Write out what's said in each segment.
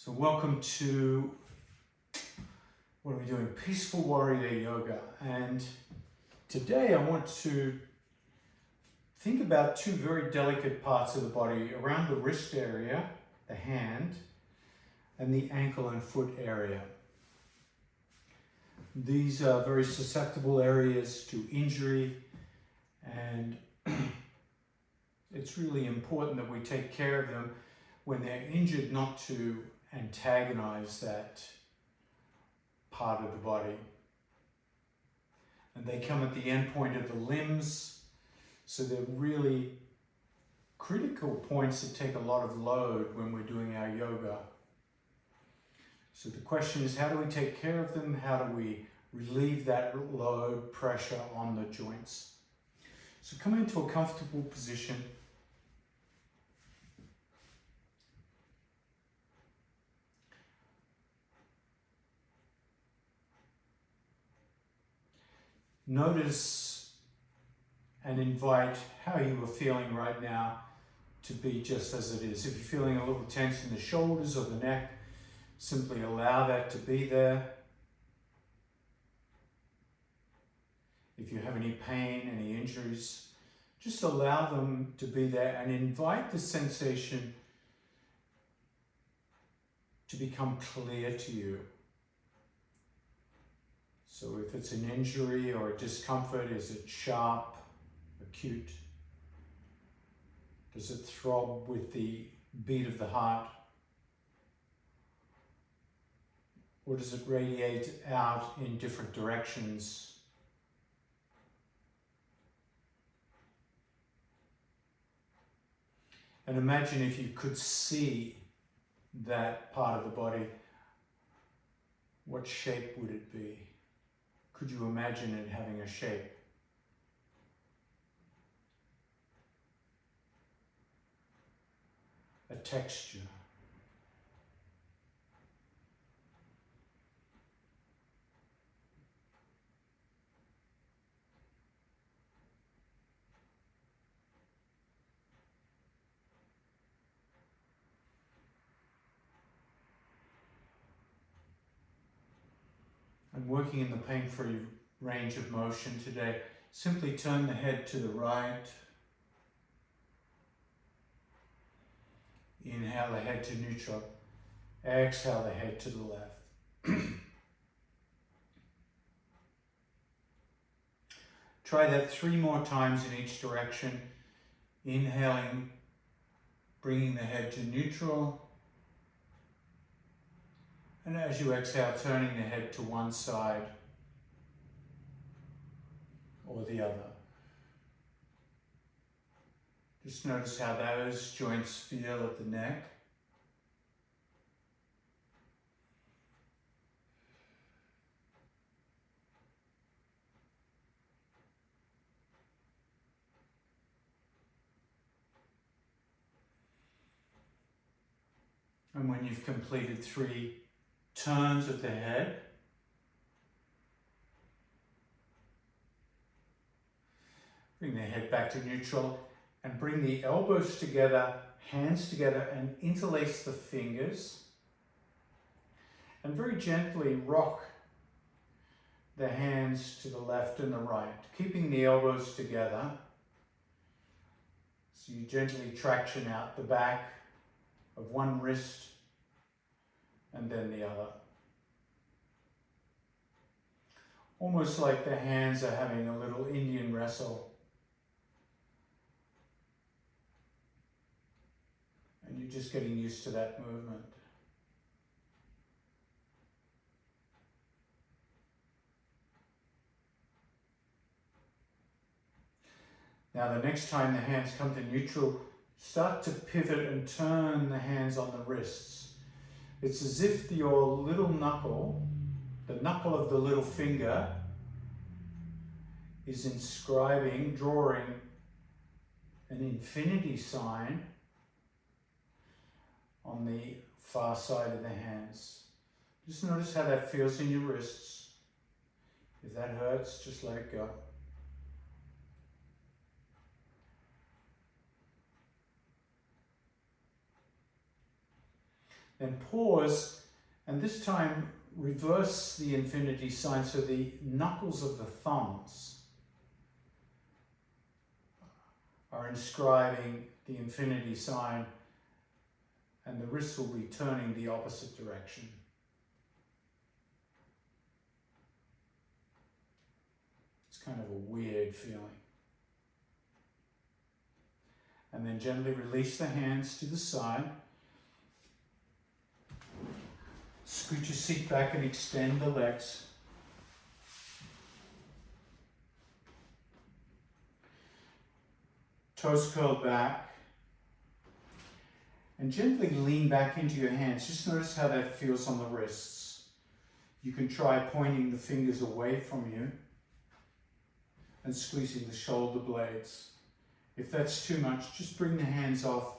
So welcome to, what are we doing? Peaceful Warrior Yoga. And today I want to think about two very delicate parts of the body around the wrist area, the hand, and the ankle and foot area. These are very susceptible areas to injury, and it's really important that we take care of them when they're injured, not to antagonize that part of the body. And they come at the end point of the limbs, so they're really critical points that take a lot of load when we're doing our yoga. So the question is, how do we take care of them? How do we relieve that load, pressure on the joints? So come into a comfortable position. Notice and invite how you are feeling right now to be just as it is. If you're feeling a little tense in the shoulders or the neck, simply allow that to be there. If you have any pain, any injuries, just allow them to be there and invite the sensation to become clear to you. So if it's an injury or a discomfort, is it sharp, acute? Does it throb with the beat of the heart? Or does it radiate out in different directions? And imagine if you could see that part of the body, what shape would it be? Could you imagine it having a shape? A texture? And working in the pain-free range of motion today, simply turn the head to the right. Inhale the head to neutral. Exhale the head to the left. Try that 3 more times in each direction. Inhaling, bringing the head to neutral. And as you exhale, turning the head to one side or the other. Just notice how those joints feel at the neck. And when you've completed 3 turns of the head, bring the head back to neutral and bring the elbows together, hands together, and interlace the fingers. And very gently rock the hands to the left and the right, keeping the elbows together. So you gently traction out the back of one wrist and then the other. Almost like the hands are having a little Indian wrestle. And you're just getting used to that movement. Now the next time the hands come to neutral, start to pivot and turn the hands on the wrists. It's as if your little knuckle, the knuckle of the little finger, is inscribing, drawing an infinity sign on the far side of the hands. Just notice how that feels in your wrists. If that hurts, just let it go. Then pause, and this time reverse the infinity sign so the knuckles of the thumbs are inscribing the infinity sign, and the wrists will be turning the opposite direction. It's kind of a weird feeling. And then gently release the hands to the side. Scoot your seat back and extend the legs. Toes curled back. And gently lean back into your hands. Just notice how that feels on the wrists. You can try pointing the fingers away from you and squeezing the shoulder blades. If that's too much, just bring the hands off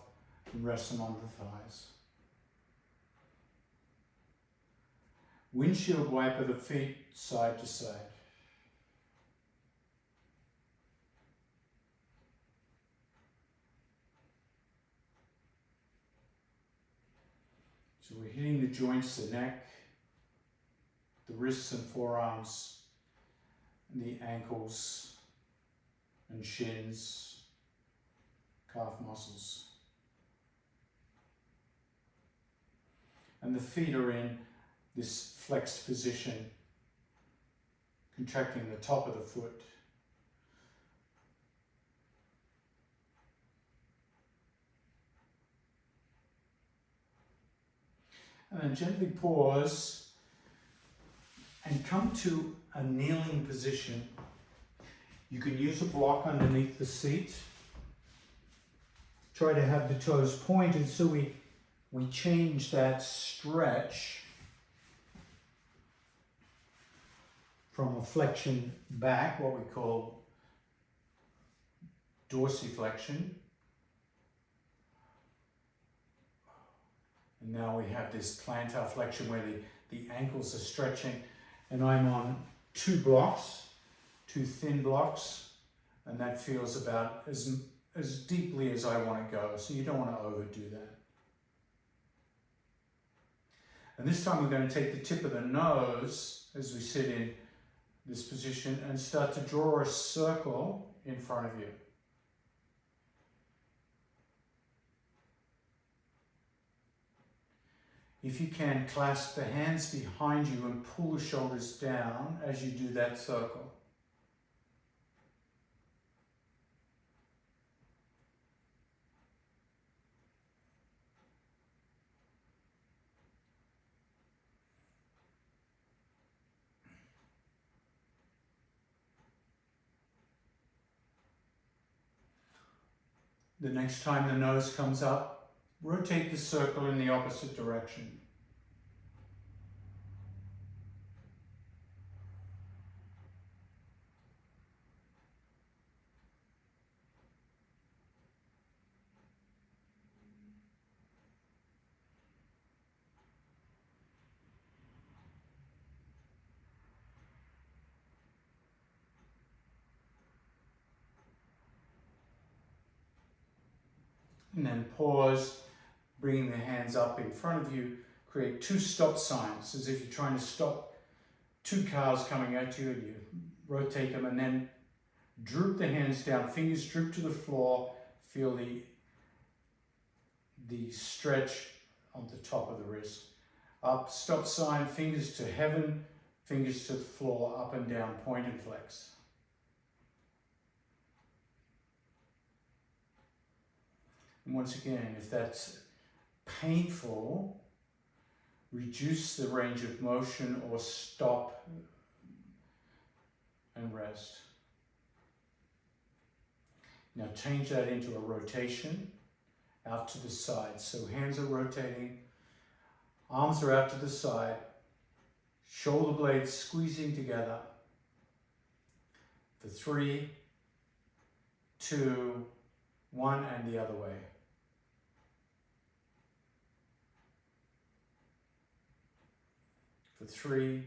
and rest them on the thighs. Windshield wiper the feet side to side. So we're hitting the joints, the neck, the wrists and forearms, and the ankles and shins, calf muscles. And the feet are in this flexed position, contracting the top of the foot. And then gently pause and come to a kneeling position. You can use a block underneath the seat. Try to have the toes pointed so we change that stretch from a flexion back, what we call dorsiflexion. And now we have this plantar flexion where the ankles are stretching, and I'm on two blocks, two thin blocks, and that feels about as deeply as I want to go, so you don't want to overdo that. And this time we're going to take the tip of the nose as we sit in this position and start to draw a circle in front of you. If you can, clasp the hands behind you and pull the shoulders down as you do that circle. The next time the nose comes up, rotate the circle in the opposite direction. And then pause, bringing the hands up in front of you. Create two stop signs, as if you're trying to stop two cars coming at you, and you rotate them, and then droop the hands down, fingers droop to the floor, feel the stretch on the top of the wrist. Up, stop sign, fingers to heaven, fingers to the floor, up and down, point and flex. And once again, if that's painful, reduce the range of motion or stop and rest. Now change that into a rotation out to the side. So hands are rotating, arms are out to the side, shoulder blades squeezing together. For 3, 2, 1, and the other way. For 3,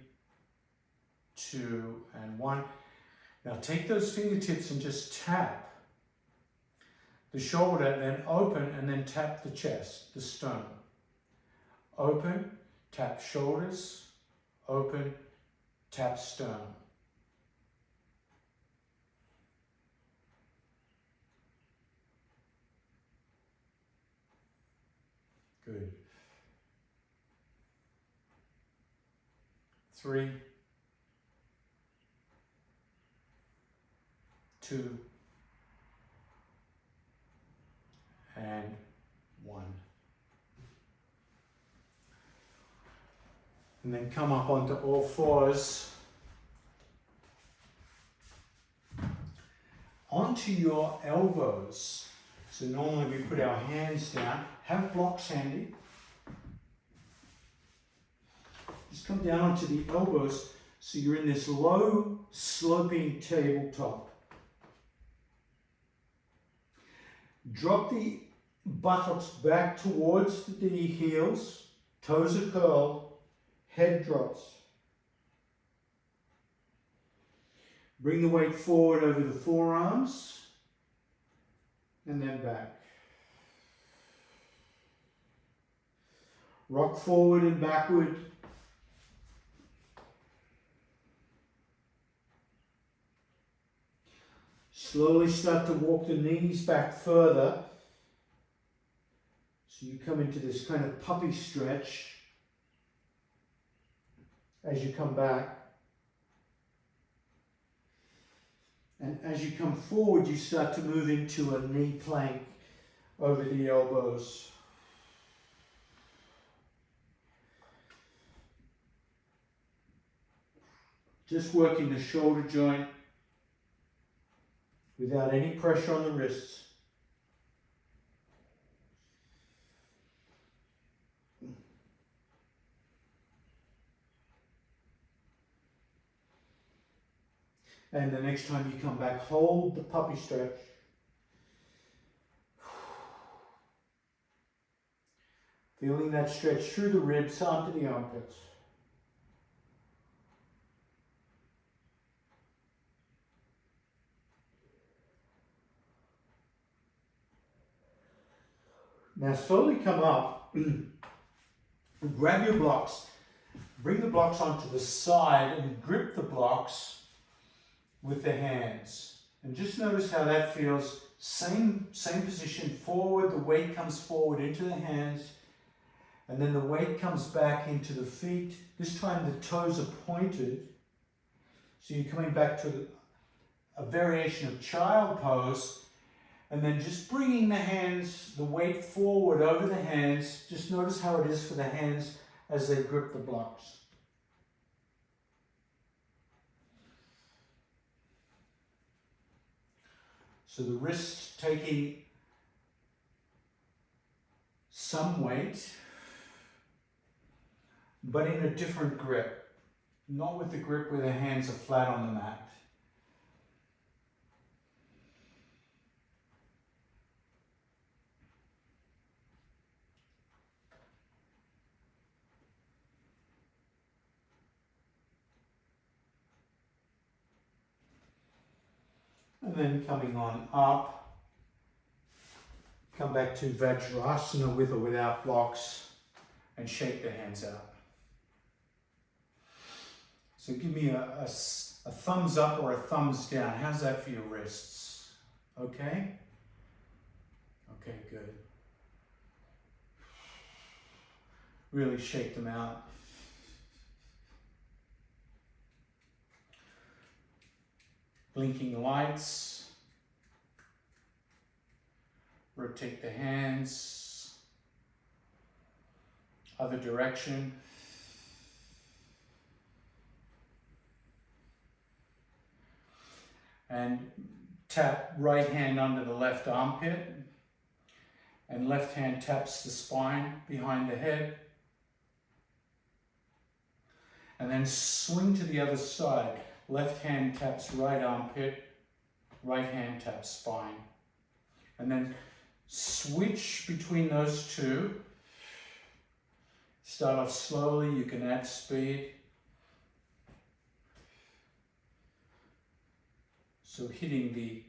2, and 1. Now take those fingertips and just tap the shoulder, then open and then tap the chest, the sternum. open, tap shoulders, open, tap sternum. Good. 3, 2, and 1. And then come up onto all fours. Onto your elbows. So normally we put our hands down. Have blocks handy. Just come down onto the elbows so you're in this low sloping tabletop. Drop the buttocks back towards the heels, toes are curled, head drops. Bring the weight forward over the forearms and then back. Rock forward and backward. Slowly start to walk the knees back further. So you come into this kind of puppy stretch as you come back. And as you come forward, you start to move into a knee plank over the elbows. Just working the shoulder joint without any pressure on the wrists. And the next time you come back, hold the puppy stretch. Feeling that stretch through the ribs onto the armpits. Now slowly come up, grab your blocks, bring the blocks onto the side and grip the blocks with the hands. And just notice how that feels. Same position, forward, the weight comes forward into the hands, and then the weight comes back into the feet. This time the toes are pointed. So you're coming back to a variation of child pose, and then just bringing the hands, the weight forward over the hands. Just notice how it is for the hands as they grip the blocks. So the wrists taking some weight, but in a different grip. Not with the grip where the hands are flat on the mat. And then coming on up, come back to Vajrasana with or without blocks and shake the hands out. So give me a thumbs up or a thumbs down. How's that for your wrists? Okay? Okay, good. Really shake them out. Blinking lights. Rotate the hands. Other direction. And tap right hand under the left armpit. And left hand taps the spine behind the head. And then swing to the other side. Left hand taps right armpit, right hand taps spine. And then switch between those two. Start off slowly, you can add speed. So hitting the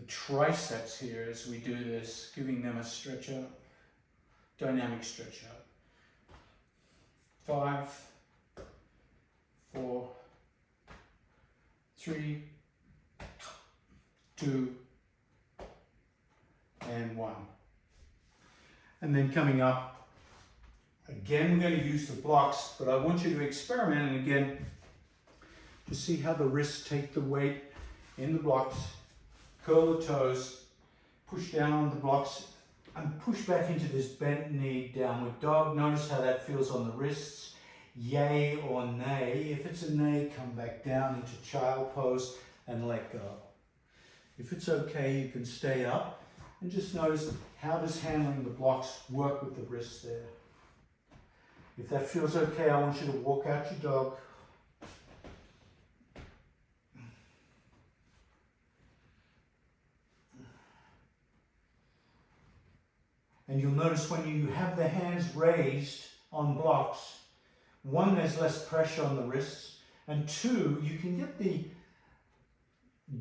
triceps here as we do this, giving them a stretch out, dynamic stretch out. 5, 4, 3, 2, and 1. And then coming up, again we're going to use the blocks, but I want you to experiment and again to see how the wrists take the weight in the blocks, curl the toes, push down on the blocks, and push back into this bent knee downward dog. Notice how that feels on the wrists. Yay or nay. If it's a nay, come back down into child pose and let go. If it's okay, you can stay up and just notice how does handling the blocks work with the wrists there. If that feels okay, I want you to walk out your dog. And you'll notice when you have the hands raised on blocks, one, there's less pressure on the wrists, and two, you can get the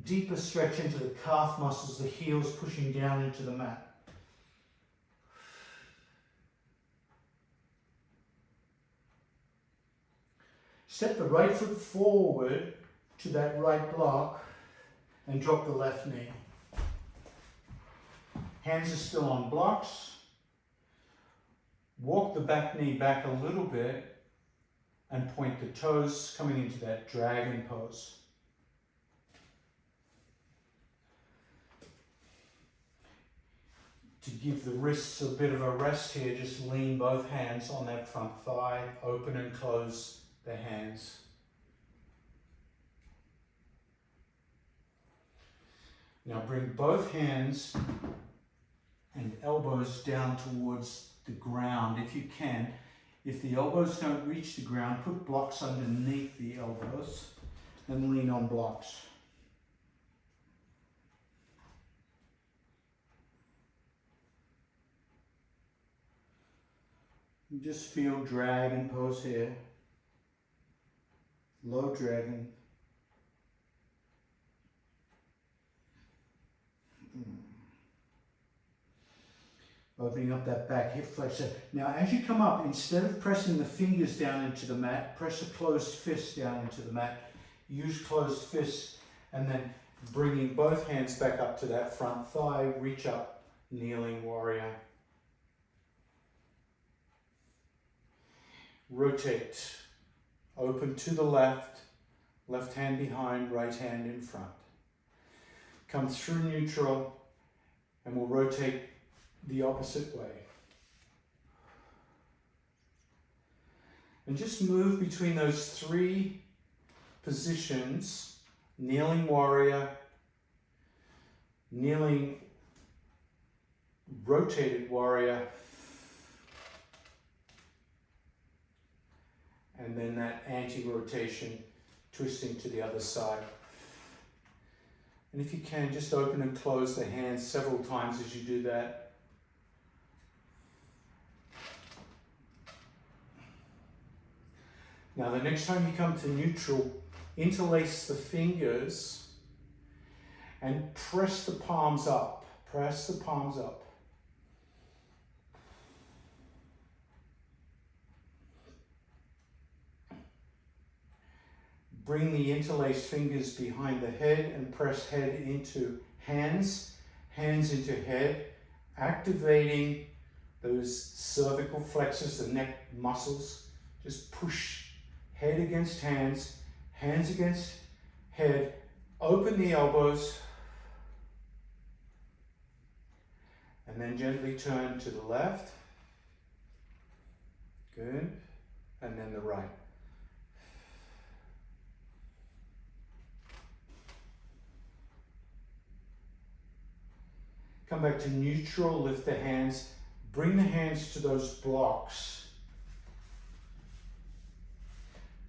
deeper stretch into the calf muscles, the heels pushing down into the mat. Step the right foot forward to that right block and drop the left knee. Hands are still on blocks. Walk the back knee back a little bit and point the toes coming into that dragon pose. To give the wrists a bit of a rest here, just lean both hands on that front thigh, open and close the hands. Now bring both hands and elbows down towards the ground if you can. If the elbows don't reach the ground, put blocks underneath the elbows and lean on blocks. You just feel dragon pose here. Low dragon. Opening up that back hip flexor. Now as you come up, instead of pressing the fingers down into the mat, press a closed fist down into the mat. Use closed fists and then bringing both hands back up to that front thigh. Reach up, kneeling warrior. Rotate. Open to the left, left hand behind, right hand in front. Come through neutral and we'll rotate the opposite way. And just move between those three positions: kneeling warrior, kneeling rotated warrior, and then that anti-rotation twisting to the other side. And if you can, just open and close the hands several times as you do that. Now the next time you come to neutral, interlace the fingers and press the palms up. Press the palms up. Bring the interlaced fingers behind the head and press head into hands, hands into head, activating those cervical flexors, the neck muscles. Just push head against hands, hands against head. Open the elbows and then gently turn to the left. Good. And then the right. Come back to neutral, lift the hands, bring the hands to those blocks.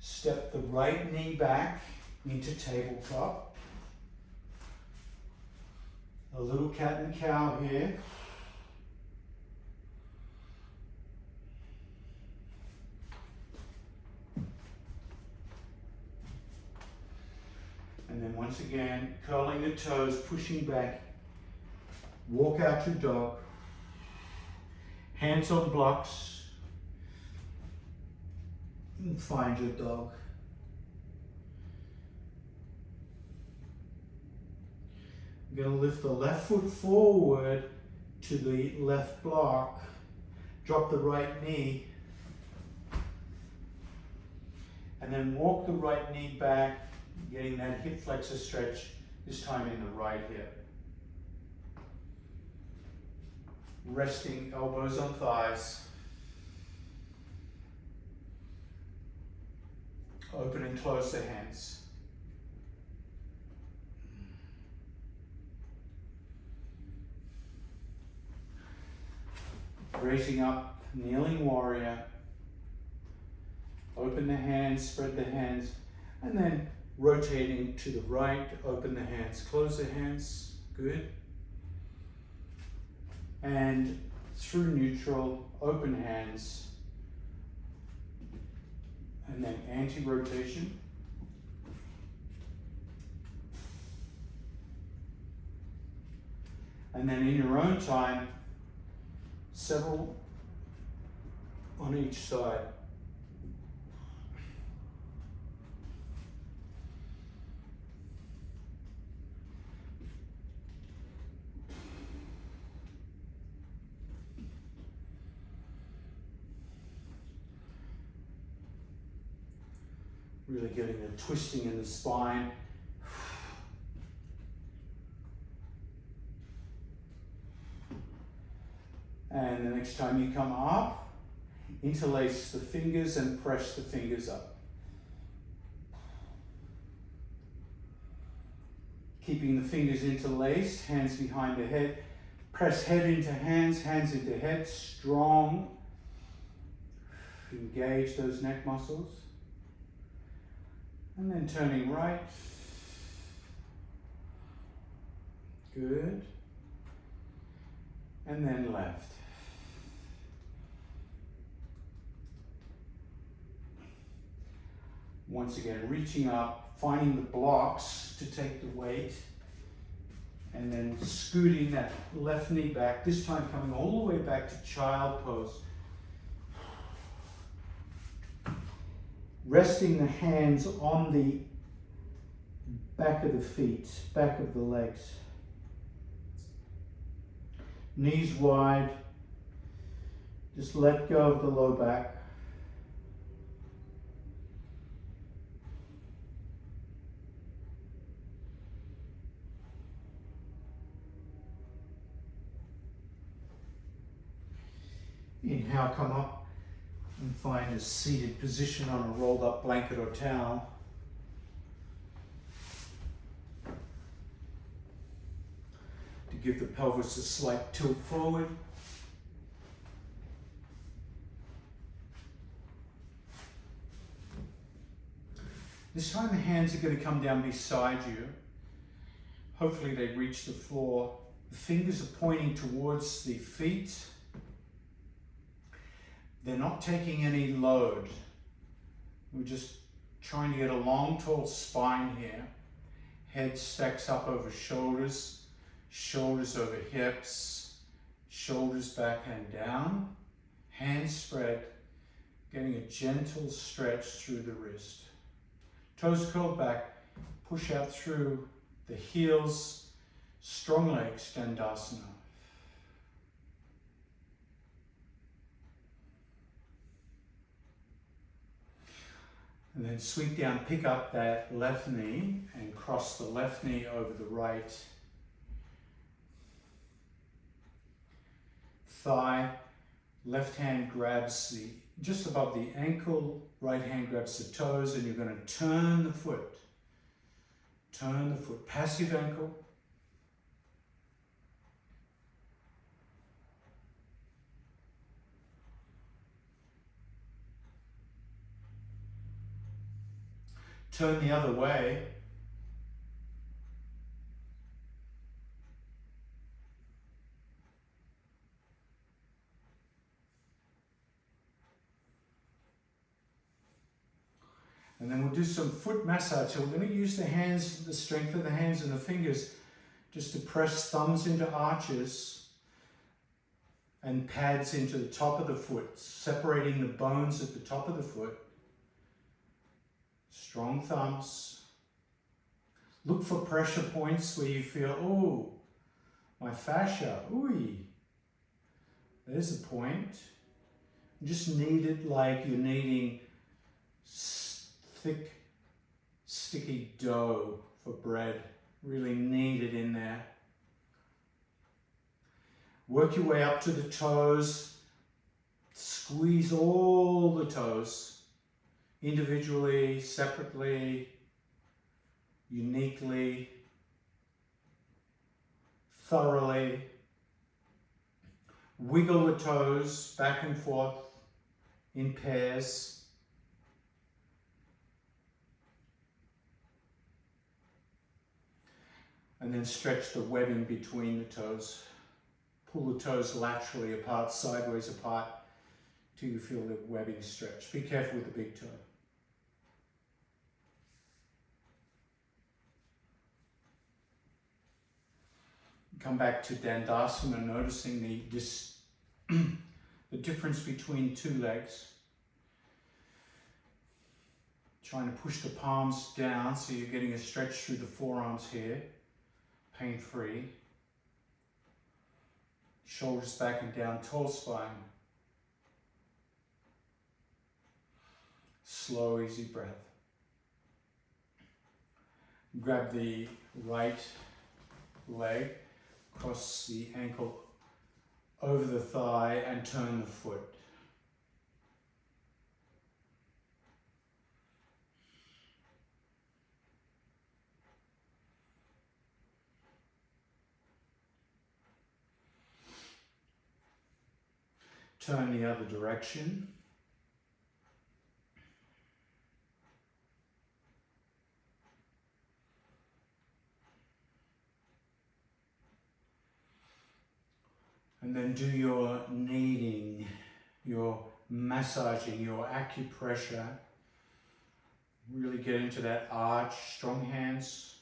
Step the right knee back into tabletop. A little cat and cow here. And then once again, curling the toes, pushing back. Walk out your dog. Hands on blocks. And find your dog. You're going to lift the left foot forward to the left block. Drop the right knee. And then walk the right knee back, getting that hip flexor stretch, this time in the right hip. Resting elbows on thighs. Open and close the hands. Raising up, kneeling warrior. Open the hands, spread the hands, and then rotating to the right, open the hands, close the hands, good. And through neutral, open hands, and then anti-rotation. And then in your own time, several on each side. Really getting the twisting in the spine. And the next time you come up, interlace the fingers and press the fingers up. Keeping the fingers interlaced, hands behind the head. Press head into hands, hands into head, strong. Engage those neck muscles. And then turning right. Good. And then left. Once again, reaching up, finding the blocks to take the weight, and then scooting that left knee back, this time coming all the way back to child pose. Resting the hands on the back of the feet, back of the legs. Knees wide. Just let go of the low back. Inhale, come up and find a seated position on a rolled up blanket or towel. To give the pelvis a slight tilt forward. This time the hands are going to come down beside you. Hopefully they reach the floor. The fingers are pointing towards the feet. They're not taking any load. We're just trying to get a long, tall spine here. Head stacks up over shoulders, shoulders over hips, shoulders back and down. Hands spread, getting a gentle stretch through the wrist. Toes curled back, push out through the heels, strong legs, Dandasana. And then sweep down, pick up that left knee and cross the left knee over the right thigh. Left hand grabs just above the ankle, right hand grabs the toes, and you're going to turn the foot. Turn the foot, passive ankle. Turn the other way. And then we'll do some foot massage. So we're going to use the hands, the strength of the hands and the fingers, just to press thumbs into arches and pads into the top of the foot, separating the bones at the top of the foot. Strong thumbs. Look for pressure points where you feel, oh, my fascia, ooh, there's a point. Just knead it like you're kneading thick, sticky dough for bread. Really knead it in there. Work your way up to the toes. Squeeze all the toes, individually, separately, uniquely, thoroughly. Wiggle the toes back and forth in pairs. And then stretch the webbing between the toes. Pull the toes laterally apart, sideways apart, till you feel the webbing stretch. Be careful with the big toe. Come back to Dandasana, noticing the difference between two legs. Trying to push the palms down so you're getting a stretch through the forearms here, pain-free. Shoulders back and down, tall spine. Slow, easy breath. Grab the right leg, cross the ankle over the thigh and turn the foot. Turn the other direction. And then do your kneading, your massaging, your acupressure. Really get into that arch, strong hands.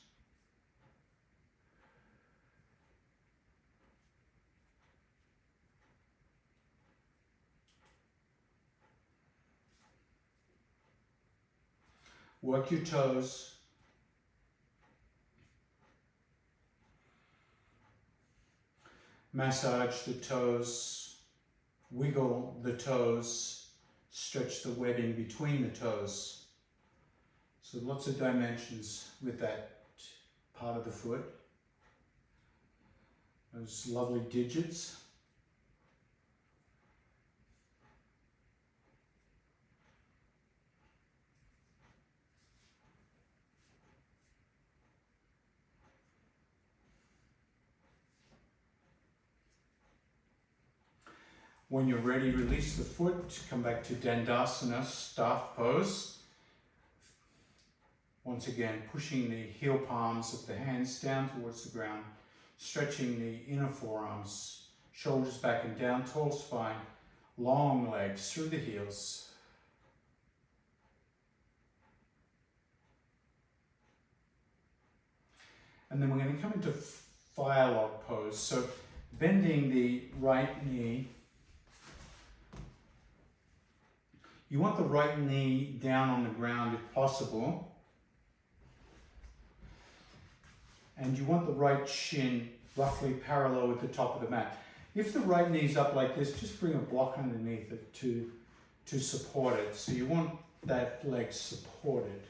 Work your toes. Massage the toes, wiggle the toes, stretch the webbing between the toes. So lots of dimensions with that part of the foot. Those lovely digits. When you're ready, release the foot, come back to Dandasana, staff pose. Once again, pushing the heel palms of the hands down towards the ground, stretching the inner forearms, shoulders back and down, tall spine, long legs through the heels. And then we're going to come into fire log pose. So bending the right knee. You want the right knee down on the ground if possible. And you want the right shin roughly parallel with the top of the mat. If the right knee's up like this, just bring a block underneath it to support it. So you want that leg supported.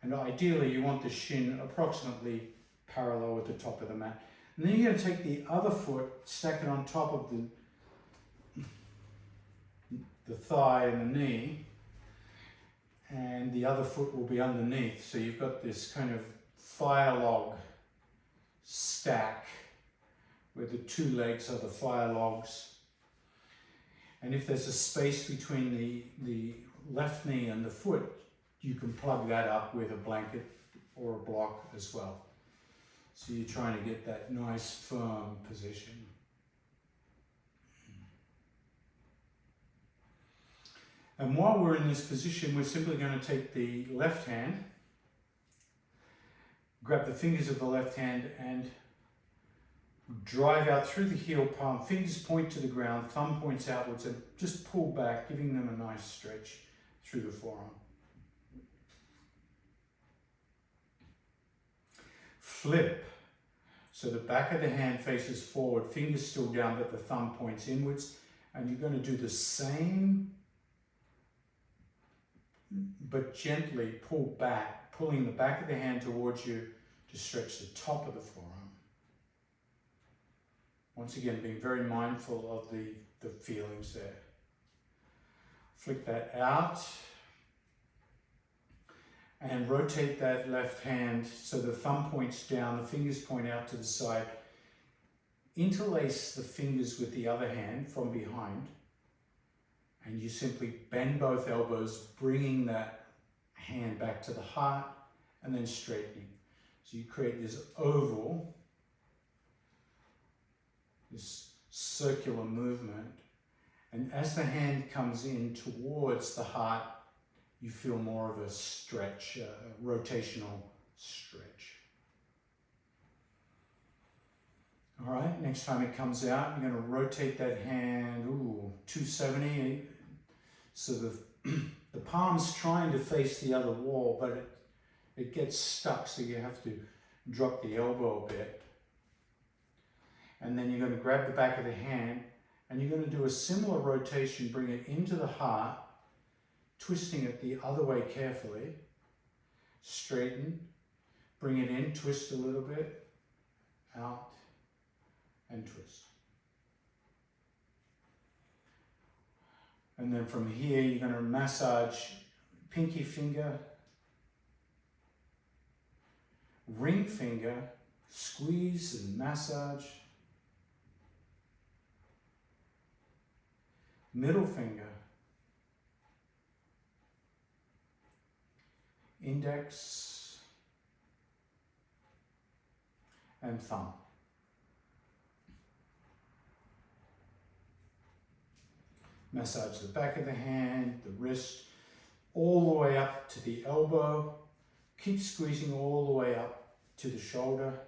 And ideally you want the shin approximately parallel with the top of the mat. And then you're going to take the other foot, stack it on top of the thigh and the knee, and the other foot will be underneath. So you've got this kind of fire log stack where the two legs are the fire logs. And if there's a space between the left knee and the foot, you can plug that up with a blanket or a block as well. So you're trying to get that nice firm position. And while we're in this position, we're simply going to take the left hand, grab the fingers of the left hand and drive out through the heel palm. Fingers point to the ground, thumb points outwards, and just pull back, giving them a nice stretch through the forearm. Flip. So the back of the hand faces forward, fingers still down, but the thumb points inwards. And you're going to do the same, but gently pull back, pulling the back of the hand towards you to stretch the top of the forearm. Once again, being very mindful of the feelings there. Flick that out. And rotate that left hand so the thumb points down, the fingers point out to the side. Interlace the fingers with the other hand from behind. And you simply bend both elbows, bringing that hand back to the heart and then straightening. So you create this oval, this circular movement. And as the hand comes in towards the heart, you feel more of a stretch, a rotational stretch. All right, next time it comes out, you're going to rotate that hand, 270. So the palm's trying to face the other wall, but it gets stuck, so you have to drop the elbow a bit. And then you're going to grab the back of the hand, and you're going to do a similar rotation, bring it into the heart, twisting it the other way carefully, straighten, bring it in, twist a little bit, out, and twist. And then from here, you're going to massage pinky finger, ring finger, squeeze and massage, middle finger, index, and thumb. Massage the back of the hand, the wrist, all the way up to the elbow. Keep squeezing all the way up to the shoulder,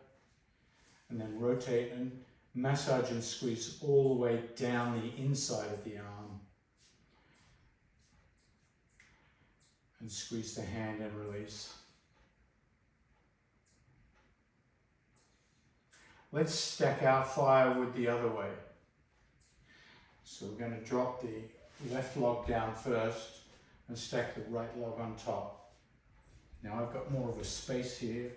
and then rotate and massage and squeeze all the way down the inside of the arm. And squeeze the hand and release. Let's stack our firewood the other way. So we're going to drop the left log down first and stack the right log on top. Now I've got more of a space here.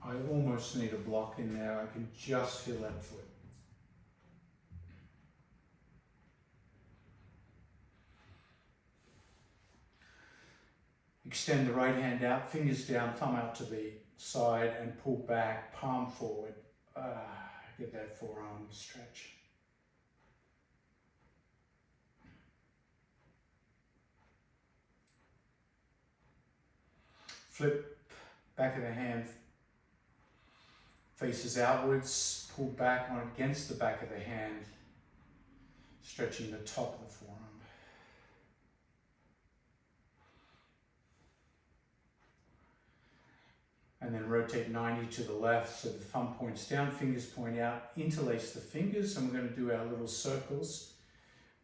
I almost need a block in there. I can just feel that foot. Extend the right hand out, fingers down, thumb out to the side and pull back, palm forward. Get that forearm stretch. Flip, back of the hand faces outwards, pull back on against the back of the hand, stretching the top of the forearm. And then rotate 90 to the left, so the thumb points down, fingers point out, interlace the fingers, and we're going to do our little circles.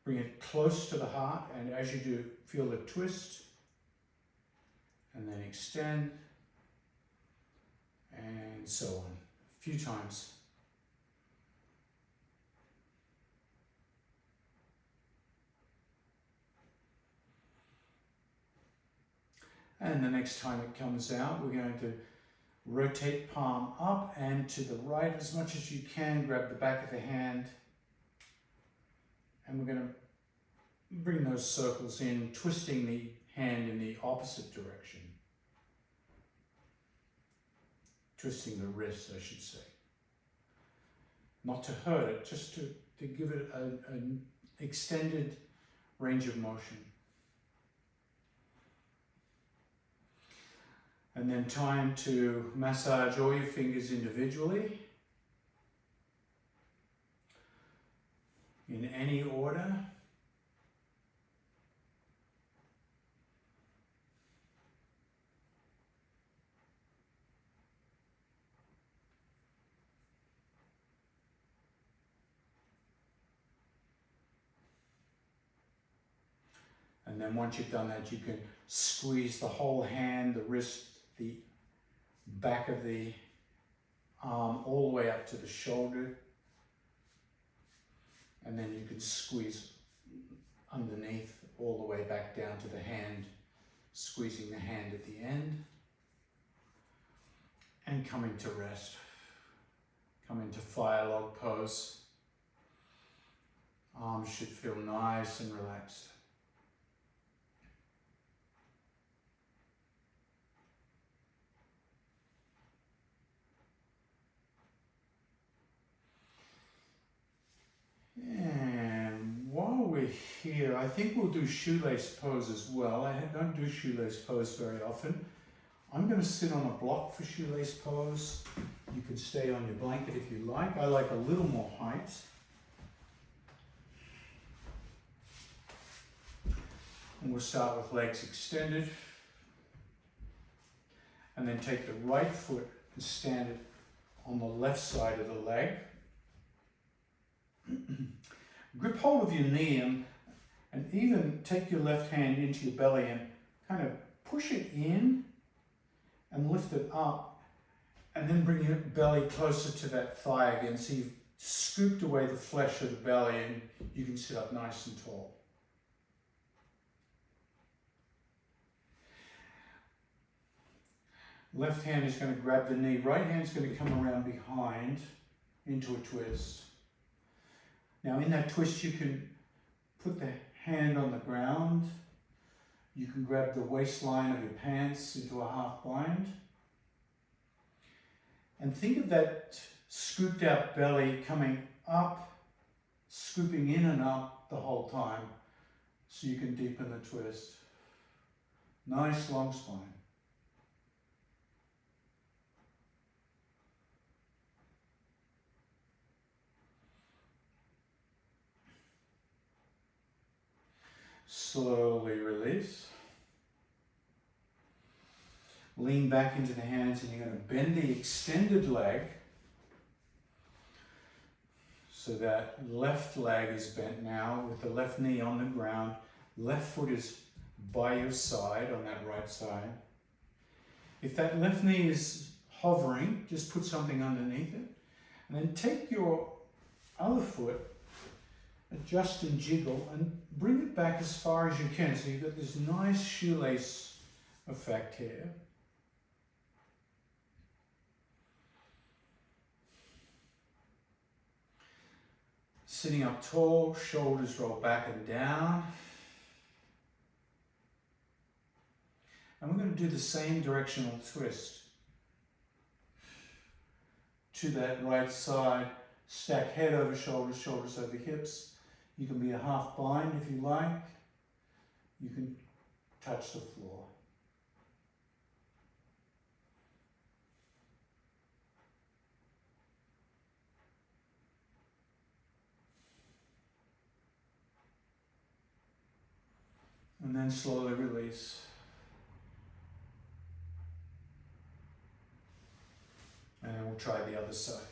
Bring it close to the heart, and as you do, feel the twist, and then extend, and so on, a few times. And the next time it comes out, we're going to rotate palm up and to the right as much as you can. Grab the back of the hand. And we're going to bring those circles in, twisting the hand in the opposite direction. Twisting the wrist, I should say. Not to hurt it, just to give it an extended range of motion. And then time to massage all your fingers individually, in any order. And then once you've done that, you can squeeze the whole hand, the wrist, the back of the arm all the way up to the shoulder, and then you can squeeze underneath all the way back down to the hand, squeezing the hand at the end, and coming to rest. Come into fire log pose. Arms should feel nice and relaxed. And while we're here, I think we'll do shoelace pose as well. I don't do shoelace pose very often. I'm going to sit on a block for shoelace pose. You can stay on your blanket if you like. I like a little more height. And we'll start with legs extended. And then take the right foot and stand it on the left side of the leg. Grip hold of your knee and even take your left hand into your belly and kind of push it in and lift it up, and then bring your belly closer to that thigh again, so you've scooped away the flesh of the belly and you can sit up nice and tall. Left hand is going to grab the knee, right hand is going to come around behind into a twist. Now in that twist you can put the hand on the ground, you can grab the waistline of your pants into a half bind, and think of that scooped out belly coming up, scooping in and up the whole time, so you can deepen the twist. Nice long spine. Slowly release. Lean back into the hands and you're going to bend the extended leg so that left leg is bent now with the left knee on the ground. Left foot is by your side on that right side. If that left knee is hovering, just put something underneath it. And then take your other foot, adjust and jiggle, and bring it back as far as you can. So you've got this nice shoelace effect here. Sitting up tall, shoulders roll back and down. And we're going to do the same directional twist. To that right side, stack head over shoulders, shoulders over hips. You can be a half bind if you like. You can touch the floor. And then slowly release. And then we'll try the other side.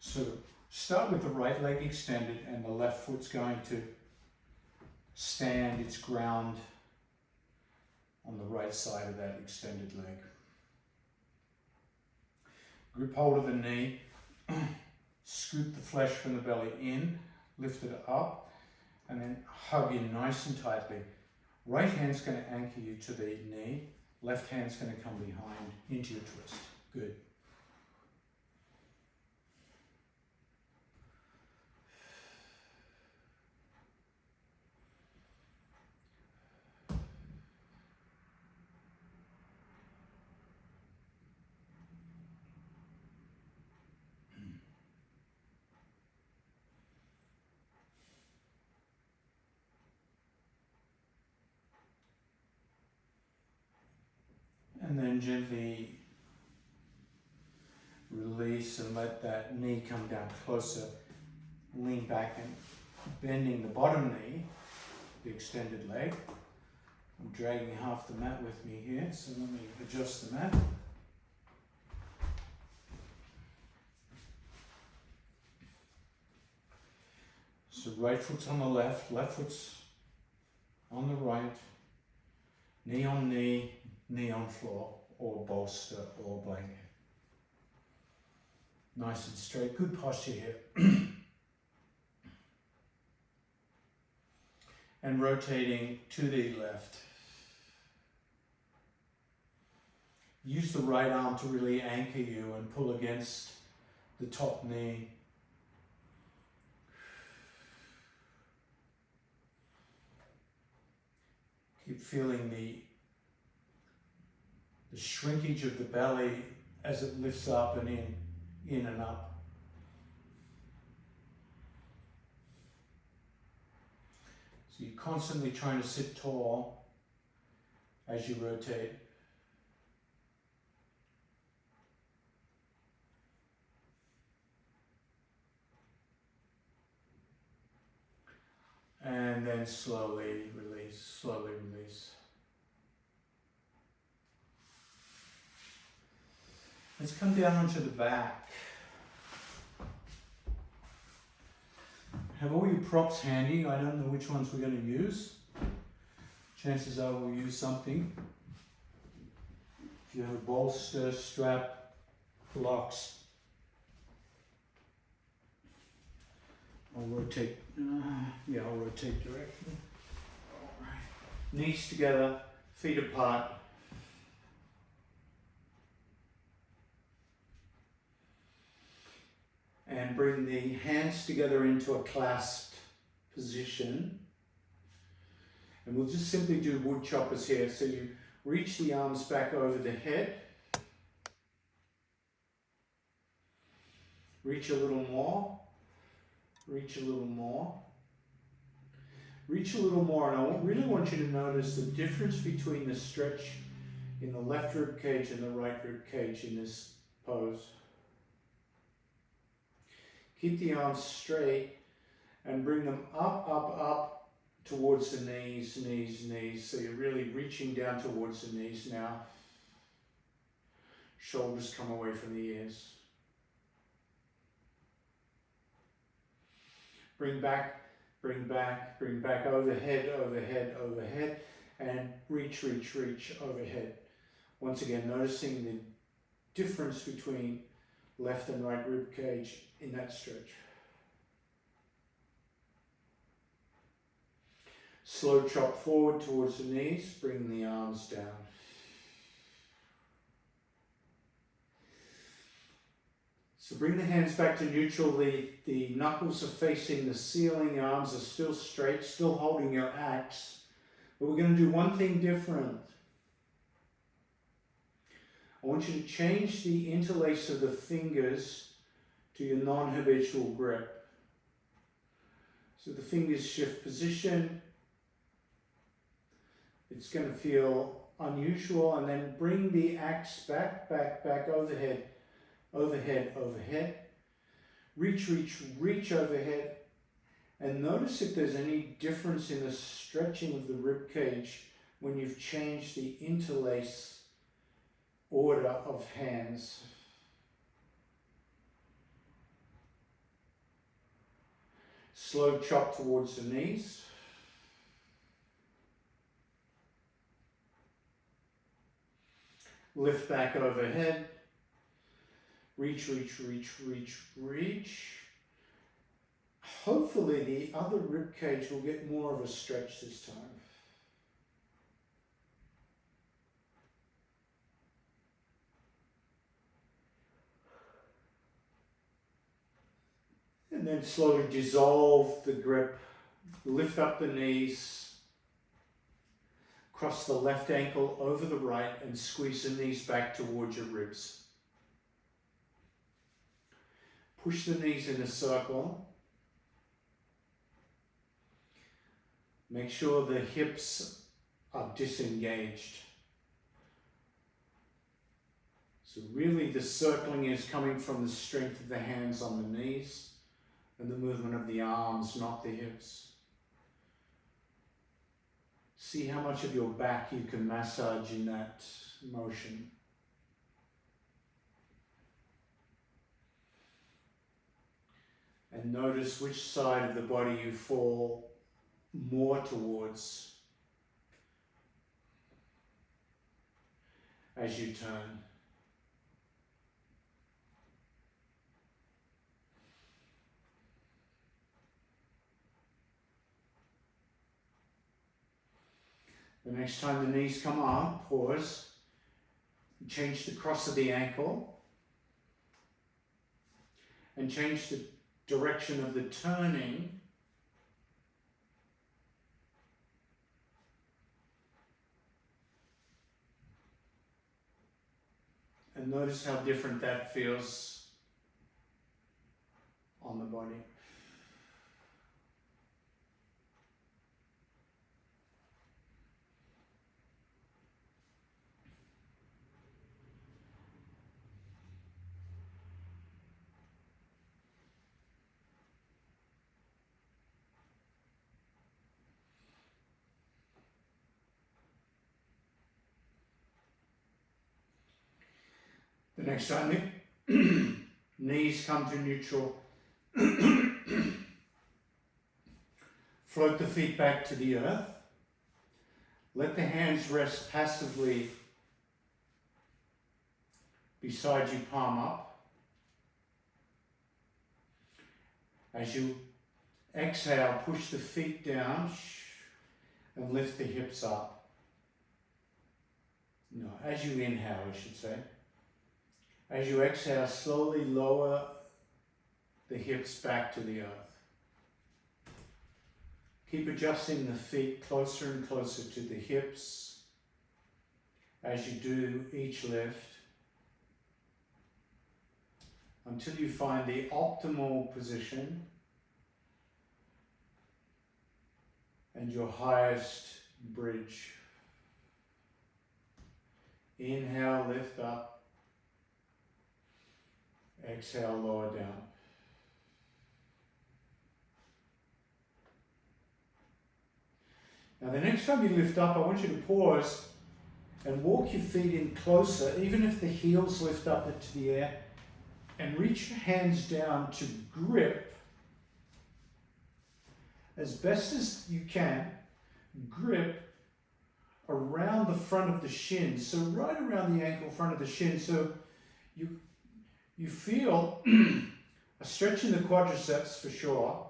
So start with the right leg extended and the left foot's going to stand its ground on the right side of that extended leg. Grip hold of the knee, scoop the flesh from the belly in, lift it up, and then hug in nice and tightly. Right hand's going to anchor you to the knee, left hand's going to come behind into your twist. Good. And then gently release and let that knee come down closer. Lean back and bending the bottom knee, the extended leg. I'm dragging half the mat with me here, so let me adjust the mat. So right foot's on the left foot's on the right, knee on knee, knee on floor, or bolster or blanket. Nice and straight, good posture here. And rotating to the left. Use the right arm to really anchor you and pull against the top knee. Keep feeling the shrinkage of the belly as it lifts up and in and up. So you're constantly trying to sit tall as you rotate. And then slowly release, slowly release. Let's come down onto the back. Have all your props handy. I don't know which ones we're going to use. Chances are we'll use something. If you have a bolster, strap, blocks. I'll rotate, I'll rotate directly. All right. Knees together, feet apart. And bring the hands together into a clasped position. And we'll just simply do wood choppers here. So you reach the arms back over the head. Reach a little more. Reach a little more. Reach a little more. And I really want you to notice the difference between the stretch in the left rib cage and the right rib cage in this pose. Keep the arms straight and bring them up, up, up towards the knees, knees, knees. So you're really reaching down towards the knees now. Shoulders come away from the ears. Bring back, bring back, bring back, overhead, overhead, overhead, and reach, reach, reach, overhead. Once again, noticing the difference between left and right rib cage in that stretch. Slow chop forward towards the knees, bring the arms down. So bring the hands back to neutral, the knuckles are facing the ceiling, arms are still straight, still holding your axe. But we're going to do one thing different. I want you to change the interlace of the fingers to your non-habitual grip. So the fingers shift position. It's going to feel unusual, and then bring the axe back, back, back, overhead. Overhead, overhead. Reach, reach, reach overhead. And notice if there's any difference in the stretching of the rib cage when you've changed the interlace order of hands. Slow chop towards the knees. Lift back overhead. Reach, reach, reach, reach, reach. Hopefully the other rib cage will get more of a stretch this time. And then slowly dissolve the grip. Lift up the knees. Cross the left ankle over the right and squeeze the knees back towards your ribs. Push the knees in a circle. Make sure the hips are disengaged. So really the circling is coming from the strength of the hands on the knees and the movement of the arms, not the hips. See how much of your back you can massage in that motion. And notice which side of the body you fall more towards. as you turn. The next time the knees come up, pause. Change the cross of the ankle. And change the direction of the turning. And notice how different that feels on the body. The next time the knees come to neutral, float the feet back to the earth. Let the hands rest passively beside you, palm up. As you exhale, push the feet down and lift the hips up. No, as you inhale, I should say. As you exhale, slowly lower the hips back to the earth. Keep adjusting the feet closer and closer to the hips as you do each lift until you find the optimal position and your highest bridge. Inhale, lift up. Exhale, lower down. Now the next time you lift up, I want you to pause and walk your feet in closer, even if the heels lift up into the air, and reach your hands down to grip as best as you can, grip around the front of the shin, so right around the ankle, front of the shin, so you feel a stretch in the quadriceps for sure.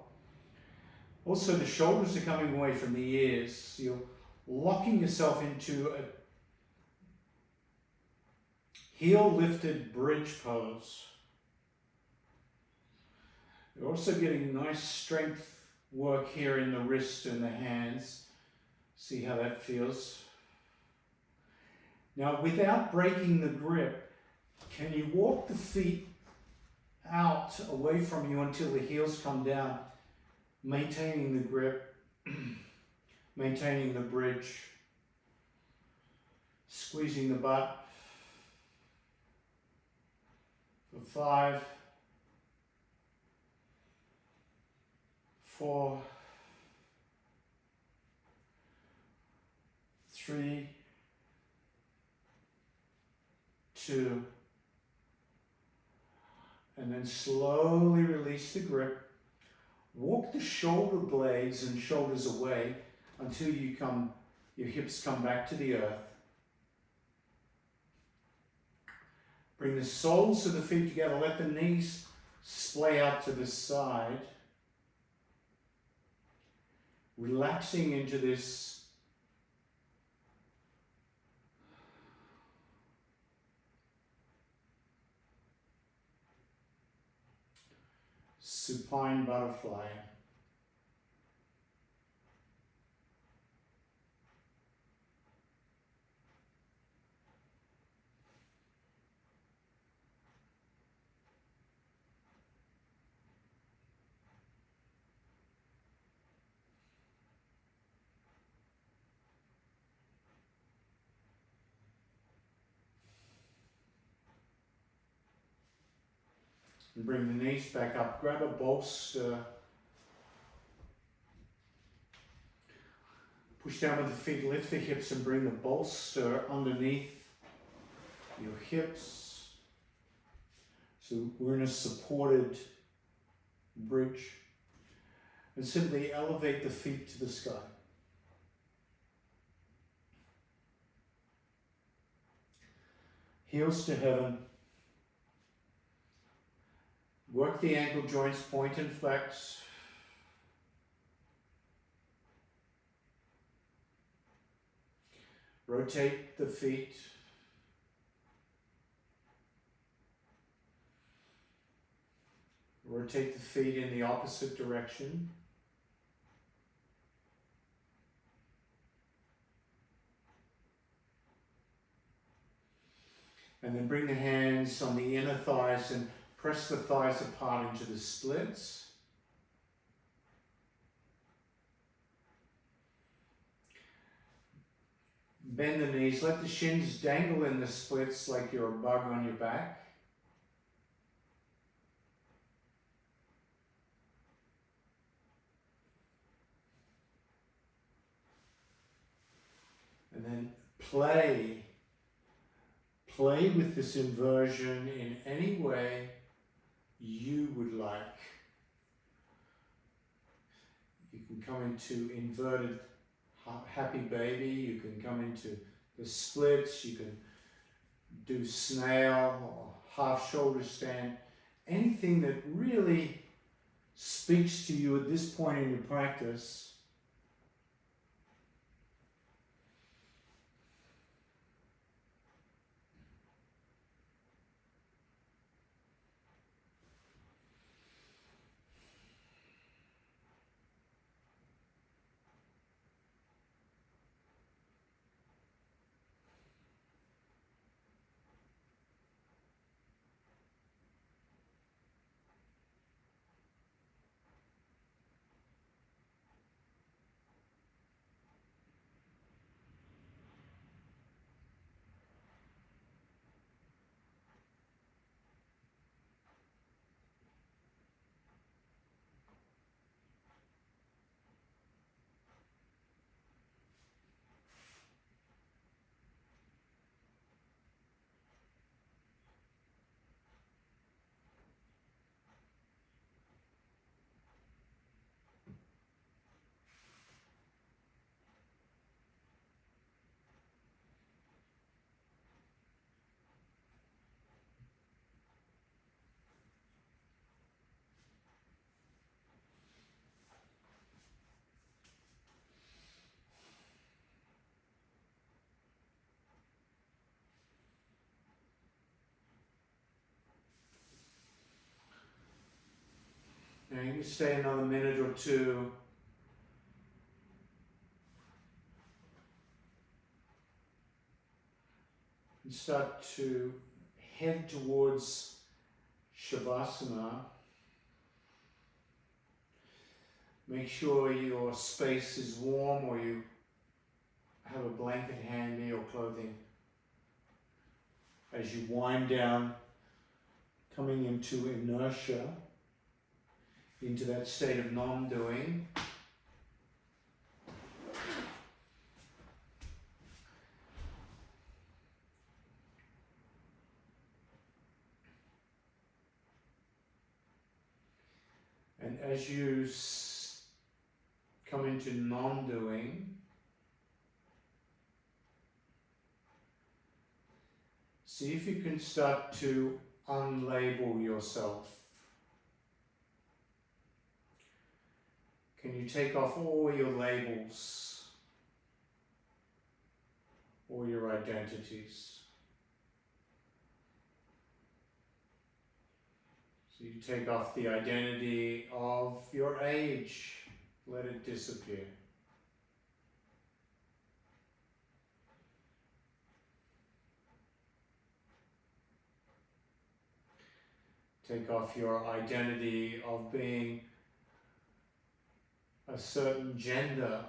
Also, the shoulders are coming away from the ears. You're locking yourself into a heel lifted bridge pose. You're also getting nice strength work here in the wrist and the hands. See how that feels? Now, without breaking the grip, can you walk the feet out away from you until the heels come down, maintaining the grip, maintaining the bridge, squeezing the butt for 5, 4, 3, 2, and then slowly release the grip. Walk the shoulder blades and shoulders away until your hips come back to the earth. Bring the soles of the feet together. Let the knees splay out to the side. Relaxing into this supine butterfly. And bring the knees back up. Grab a bolster. Push down with the feet, lift the hips and bring the bolster underneath your hips. So we're in a supported bridge. And simply elevate the feet to the sky. Heels to heaven. Work the ankle joints, point and flex. Rotate the feet. Rotate the feet in the opposite direction. And then bring the hands on the inner thighs and press the thighs apart into the splits. Bend the knees, let the shins dangle in the splits like you're a bug on your back. And then play with this inversion in any way you would like. You can come into inverted happy baby, you can come into the splits, you can do snail or half shoulder stand, anything that really speaks to you at this point in your practice. Now you can stay another minute or two. And start to head towards Shavasana. Make sure your space is warm or you have a blanket handy or clothing. As you wind down, coming into inertia, into that state of non-doing. And as you come into non-doing, see if you can start to unlabel yourself. Can you take off all your labels, all your identities? So you take off the identity of your age, let it disappear. Take off your identity of being a certain gender.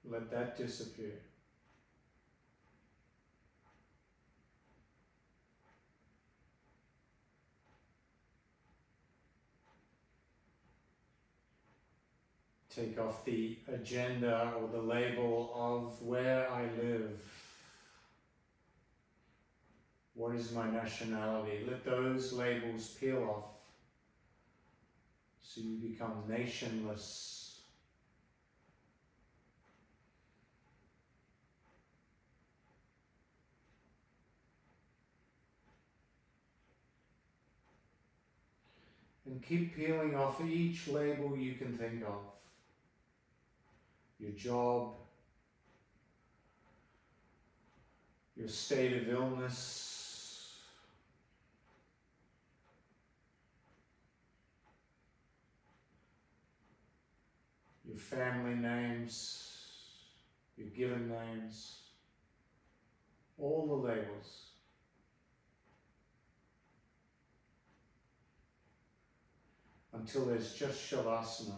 Let that disappear. Take off the agenda or the label of where I live. What is my nationality? Let those labels peel off so you become nationless. And keep peeling off each label you can think of. Your job, your state of illness, your family names, your given names, all the labels. Until there's just Shavasana.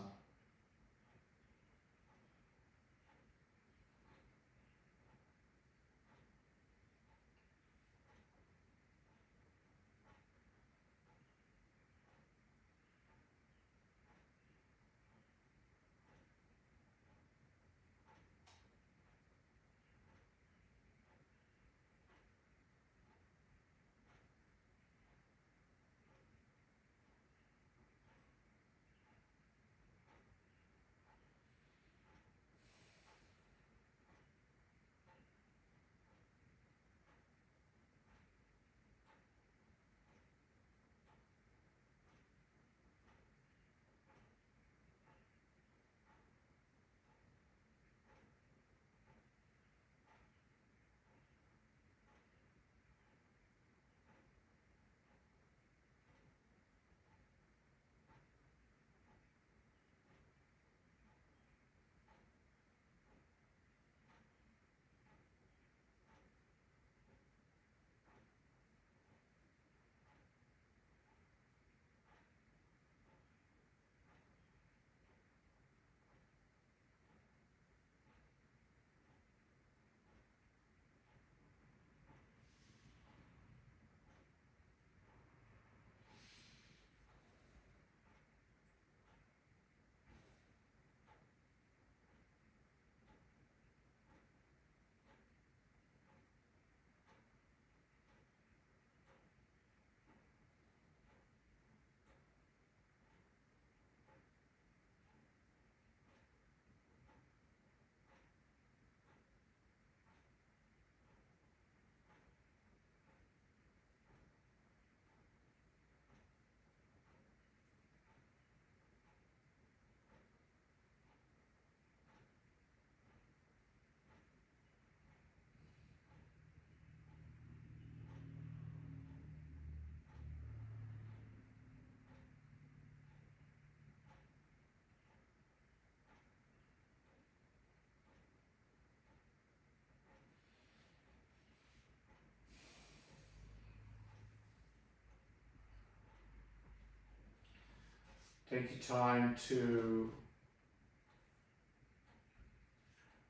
Take your time to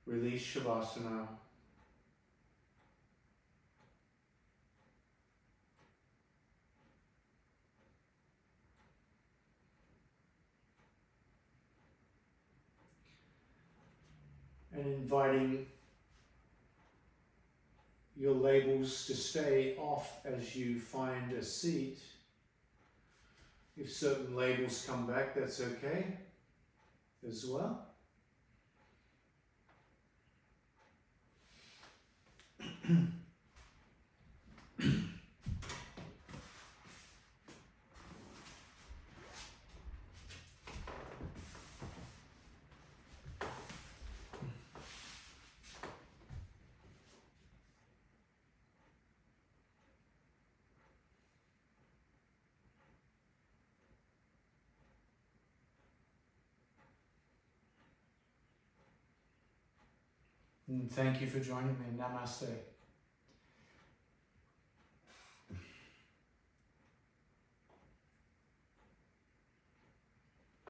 release Shavasana. And inviting your labels to stay off as you find a seat. If certain labels come back, that's okay as well. And thank you for joining me. Namaste.